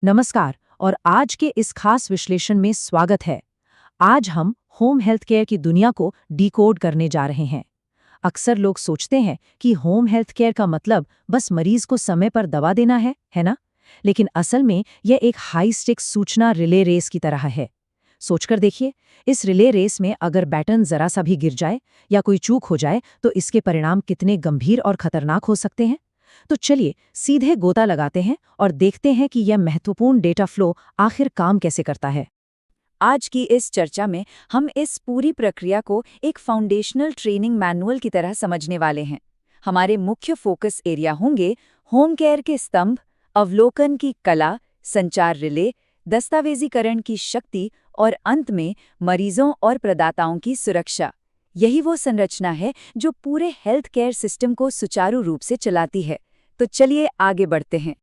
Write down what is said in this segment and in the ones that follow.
नमस्कार और आज के इस खास विश्लेषण में स्वागत है। आज हम होम हेल्थ केयर की दुनिया को डिकोड करने जा रहे हैं। अक्सर लोग सोचते हैं कि होम हेल्थ केयर का मतलब बस मरीज को समय पर दवा देना है ना? लेकिन असल में यह एक हाई स्टिक्स सूचना रिले रेस की तरह है। सोचकर देखिए, इस रिले रेस में अगर बैटन जरा सा भी गिर जाए या कोई चूक हो जाए तो इसके परिणाम कितने गंभीर और खतरनाक हो सकते हैं। तो चलिए सीधे गोता लगाते हैं और देखते हैं कि यह महत्वपूर्ण डेटा फ्लो आखिर काम कैसे करता है। आज की इस चर्चा में हम इस पूरी प्रक्रिया को एक फाउंडेशनल ट्रेनिंग मैनुअल की तरह समझने वाले हैं। हमारे मुख्य फोकस एरिया होंगे होम केयर के स्तंभ, अवलोकन की कला, संचार रिले, दस्तावेजीकरण की शक्ति और अंत में मरीजों और प्रदाताओं की सुरक्षा। यही वो संरचना है जो पूरे हेल्थ केयर सिस्टम को सुचारू रूप से चलाती है। तो चलिए आगे बढ़ते हैं।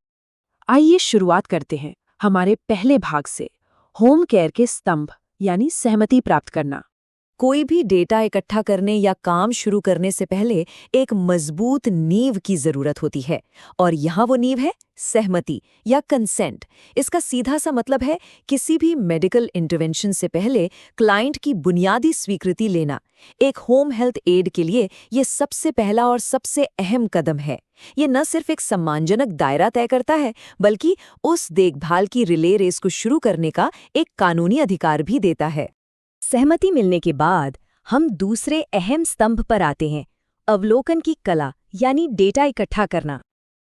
आइए शुरुआत करते हैं हमारे पहले भाग से, होम केयर के स्तंभ यानी सहमति प्राप्त करना। कोई भी डेटा इकट्ठा करने या काम शुरू करने से पहले एक मजबूत नींव की जरूरत होती है, और यहाँ वो नींव है सहमति या कंसेंट। इसका सीधा सा मतलब है किसी भी मेडिकल इंटरवेंशन से पहले क्लाइंट की बुनियादी स्वीकृति लेना। एक होम हेल्थ एड के लिए ये सबसे पहला और सबसे अहम कदम है। ये न सिर्फ एक सम्मानजनक दायरा तय करता है, बल्कि उस देखभाल की रिले रेस को शुरू करने का एक कानूनी अधिकार भी देता है। सहमति मिलने के बाद हम दूसरे अहम स्तंभ पर आते हैं, अवलोकन की कला यानी डेटा इकट्ठा करना।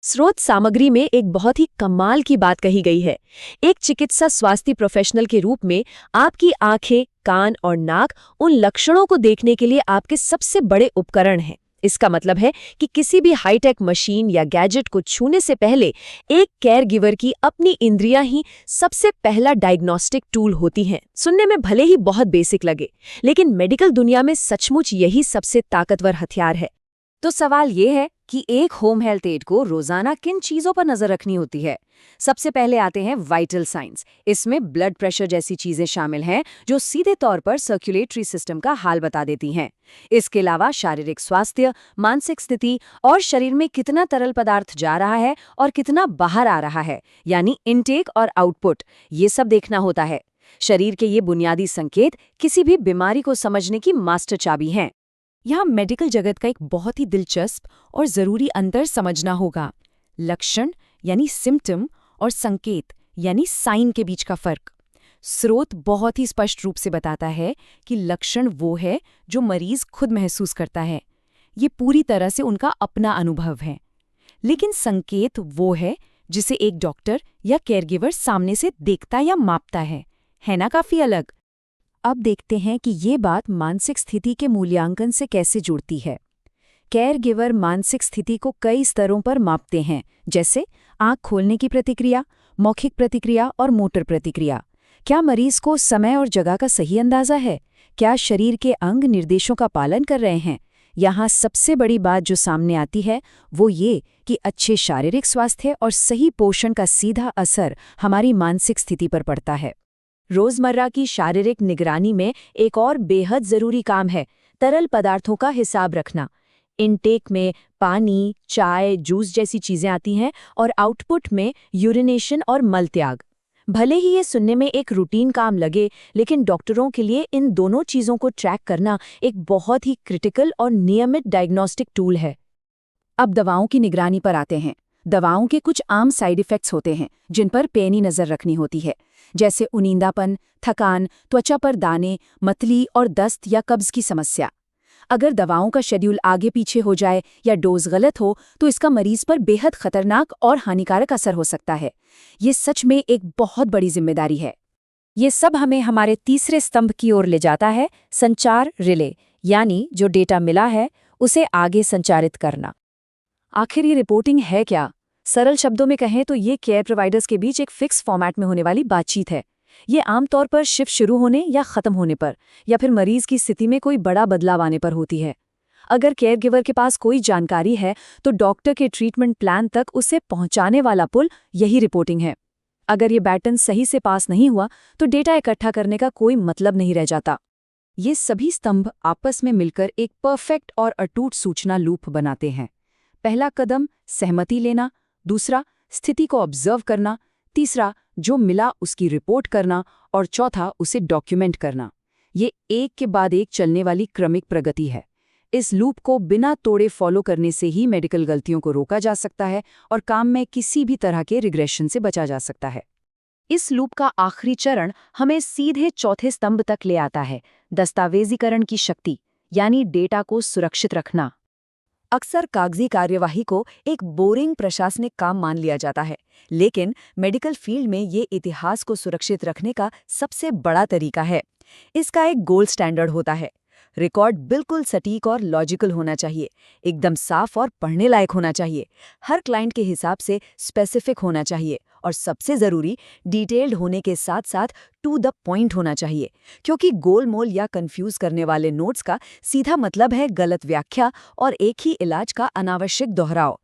स्रोत सामग्री में एक बहुत ही कमाल की बात कही गई है। एक चिकित्सा स्वास्थ्य प्रोफेशनल के रूप में आपकी आंखें, कान और नाक उन लक्षणों को देखने के लिए आपके सबसे बड़े उपकरण हैं। इसका मतलब है कि किसी भी हाईटेक मशीन या गैजेट को छूने से पहले एक केयर गिवर की अपनी इंद्रियां ही सबसे पहला डायग्नोस्टिक टूल होती हैं। सुनने में भले ही बहुत बेसिक लगे, लेकिन मेडिकल दुनिया में सचमुच यही सबसे ताकतवर हथियार है। तो सवाल ये है कि एक होम हेल्थ एड को रोजाना किन चीजों पर नजर रखनी होती है। सबसे पहले आते हैं वाइटल साइंस। इसमें ब्लड प्रेशर जैसी चीजें शामिल हैं जो सीधे तौर पर सर्कुलेटरी सिस्टम का हाल बता देती हैं। इसके अलावा शारीरिक स्वास्थ्य, मानसिक स्थिति और शरीर में कितना तरल पदार्थ जा रहा है और कितना बाहर आ रहा है, यानी इनटेक और आउटपुट, ये सब देखना होता है। शरीर के ये बुनियादी संकेत किसी भी बीमारी को समझने की मास्टर चाबी हैं। यहाँ मेडिकल जगत का एक बहुत ही दिलचस्प और ज़रूरी अंतर समझना होगा। लक्षण यानी सिम्टम और संकेत यानी साइन के बीच का फर्क। स्रोत बहुत ही स्पष्ट रूप से बताता है कि लक्षण वो है जो मरीज खुद महसूस करता है, ये पूरी तरह से उनका अपना अनुभव है। लेकिन संकेत वो है जिसे एक डॉक्टर या केयरगिवर सामने से देखता या मापता है ना काफ़ी अलग। अब देखते हैं कि ये बात मानसिक स्थिति के मूल्यांकन से कैसे जुड़ती है। केयर गिवर मानसिक स्थिति को कई स्तरों पर मापते हैं, जैसे आंख खोलने की प्रतिक्रिया, मौखिक प्रतिक्रिया और मोटर प्रतिक्रिया। क्या मरीज को समय और जगह का सही अंदाजा है? क्या शरीर के अंग निर्देशों का पालन कर रहे हैं? यहाँ सबसे बड़ी बात जो सामने आती है वो ये कि अच्छे शारीरिक स्वास्थ्य और सही पोषण का सीधा असर हमारी मानसिक स्थिति पर पड़ता है। रोजमर्रा की शारीरिक निगरानी में एक और बेहद जरूरी काम है तरल पदार्थों का हिसाब रखना। इनटेक में पानी, चाय, जूस जैसी चीजें आती हैं और आउटपुट में यूरिनेशन और मलत्याग। भले ही ये सुनने में एक रूटीन काम लगे, लेकिन डॉक्टरों के लिए इन दोनों चीजों को ट्रैक करना एक बहुत ही क्रिटिकल और नियमित डायग्नोस्टिक टूल है। अब दवाओं की निगरानी पर आते हैं। दवाओं के कुछ आम साइड इफेक्ट्स होते हैं जिन पर पैनी नजर रखनी होती है, जैसे उनींदापन, थकान, त्वचा पर दाने, मतली और दस्त या कब्ज की समस्या। अगर दवाओं का शेड्यूल आगे पीछे हो जाए या डोज गलत हो तो इसका मरीज पर बेहद खतरनाक और हानिकारक असर हो सकता है। ये सच में एक बहुत बड़ी जिम्मेदारी है। ये सब हमें हमारे तीसरे स्तंभ की ओर ले जाता है, संचार रिले, यानी जो डेटा मिला है उसे आगे संचारित करना। आखिर ये रिपोर्टिंग है क्या? सरल शब्दों में कहें तो ये केयर प्रोवाइडर्स के बीच एक फिक्स फॉर्मेट में होने वाली बातचीत है। ये आमतौर पर शिफ्ट शुरू होने या खत्म होने पर या फिर मरीज की स्थिति में कोई बड़ा बदलाव आने पर होती है। अगर केयर गिवर के पास कोई जानकारी है तो डॉक्टर के ट्रीटमेंट प्लान तक उसे पहुंचाने वाला पुल यही रिपोर्टिंग है। अगर ये बैटन सही से पास नहीं हुआ तो डेटा इकट्ठा करने का कोई मतलब नहीं रह जाता। ये सभी स्तंभ आपस में मिलकर एक परफेक्ट और अटूट सूचना लूप बनाते हैं। पहला कदम सहमति लेना, दूसरा स्थिति को ऑब्जर्व करना, तीसरा जो मिला उसकी रिपोर्ट करना, और चौथा उसे डॉक्यूमेंट करना। ये एक के बाद एक चलने वाली क्रमिक प्रगति है। इस लूप को बिना तोड़े फॉलो करने से ही मेडिकल गलतियों को रोका जा सकता है और काम में किसी भी तरह के रिग्रेशन से बचा जा सकता है। इस लूप का आखिरी चरण हमें सीधे चौथे स्तंभ तक ले आता है, दस्तावेजीकरण की शक्ति, यानी डेटा को सुरक्षित रखना। अक्सर कागजी कार्यवाही को एक बोरिंग प्रशासनिक काम मान लिया जाता है, लेकिन मेडिकल फील्ड में ये इतिहास को सुरक्षित रखने का सबसे बड़ा तरीका है। इसका एक गोल्ड स्टैंडर्ड होता है। रिकॉर्ड बिल्कुल सटीक और लॉजिकल होना चाहिए, एकदम साफ और पढ़ने लायक होना चाहिए, हर क्लाइंट के हिसाब से स्पेसिफिक होना चाहिए और सबसे ज़रूरी डिटेल्ड होने के साथ साथ टू द पॉइंट होना चाहिए, क्योंकि गोलमोल या कंफ्यूज करने वाले नोट्स का सीधा मतलब है गलत व्याख्या और एक ही इलाज का अनावश्यक दोहराव।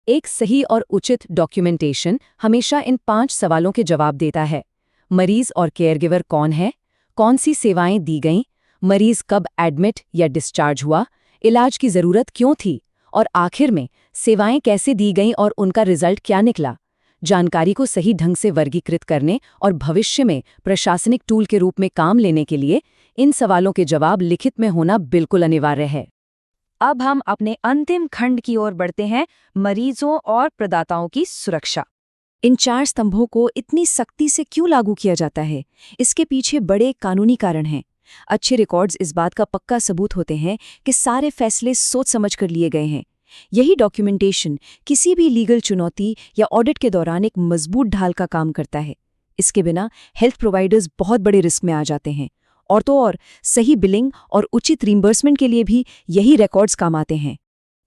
एक सही और उचित डॉक्यूमेंटेशन हमेशा इन 5 सवालों के जवाब देता है। मरीज और केयरगिवर कौन है? कौन सी सेवाएं दी गईं? मरीज कब एडमिट या डिस्चार्ज हुआ? इलाज की ज़रूरत क्यों थी? और आखिर में सेवाएं कैसे दी गईं और उनका रिजल्ट क्या निकला? जानकारी को सही ढंग से वर्गीकृत करने और भविष्य में प्रशासनिक टूल के रूप में काम लेने के लिए इन सवालों के जवाब लिखित में होना बिल्कुल अनिवार्य है। अब हम अपने अंतिम खंड की ओर बढ़ते हैं, मरीजों और प्रदाताओं की सुरक्षा। इन 4 स्तंभों को इतनी सख्ती से क्यों लागू किया जाता है? इसके पीछे बड़े कानूनी कारण हैं। अच्छे रिकॉर्ड्स इस बात का पक्का सबूत होते हैं कि सारे फैसले सोच समझ कर लिए गए हैं। यही डॉक्यूमेंटेशन किसी भी लीगल चुनौती या ऑडिट के दौरान एक मजबूत ढाल का काम करता है। इसके बिना हेल्थ प्रोवाइडर्स बहुत बड़े रिस्क में आ जाते हैं। और तो और सही बिलिंग और उचित रिम्बर्समेंट के लिए भी यही रिकॉर्ड्स काम आते हैं।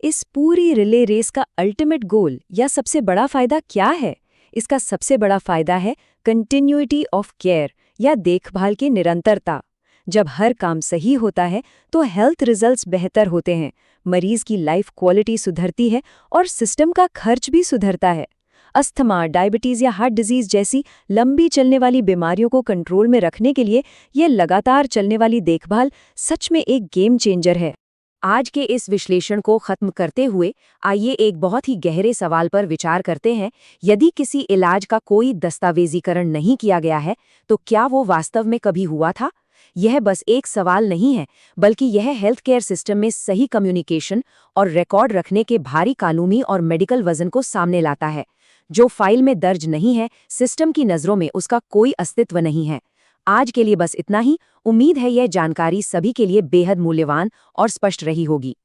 इस पूरी रिले रेस का अल्टीमेट गोल या सबसे बड़ा फायदा क्या है? इसका सबसे बड़ा फायदा है कंटिन्यूटी ऑफ केयर या देखभाल की निरंतरता। जब हर काम सही होता है तो हेल्थ रिजल्ट्स बेहतर होते हैं, मरीज की लाइफ क्वालिटी सुधरती है और सिस्टम का खर्च भी सुधरता है। अस्थमा, डायबिटीज या हार्ट डिजीज जैसी लंबी चलने वाली बीमारियों को कंट्रोल में रखने के लिए ये लगातार चलने वाली देखभाल सच में एक गेम चेंजर है। आज के इस विश्लेषण को खत्म करते हुए आइए एक बहुत ही गहरे सवाल पर विचार करते हैं। यदि किसी इलाज का कोई दस्तावेजीकरण नहीं किया गया है, तो क्या वो वास्तव में कभी हुआ था? यह बस एक सवाल नहीं है, बल्कि यह हेल्थ केयर सिस्टम में सही कम्युनिकेशन और रिकॉर्ड रखने के भारी कानूनी और मेडिकल वजन को सामने लाता है। जो फाइल में दर्ज नहीं है, सिस्टम की नज़रों में उसका कोई अस्तित्व नहीं है। आज के लिए बस इतना ही। उम्मीद है यह जानकारी सभी के लिए बेहद मूल्यवान और स्पष्ट रही होगी।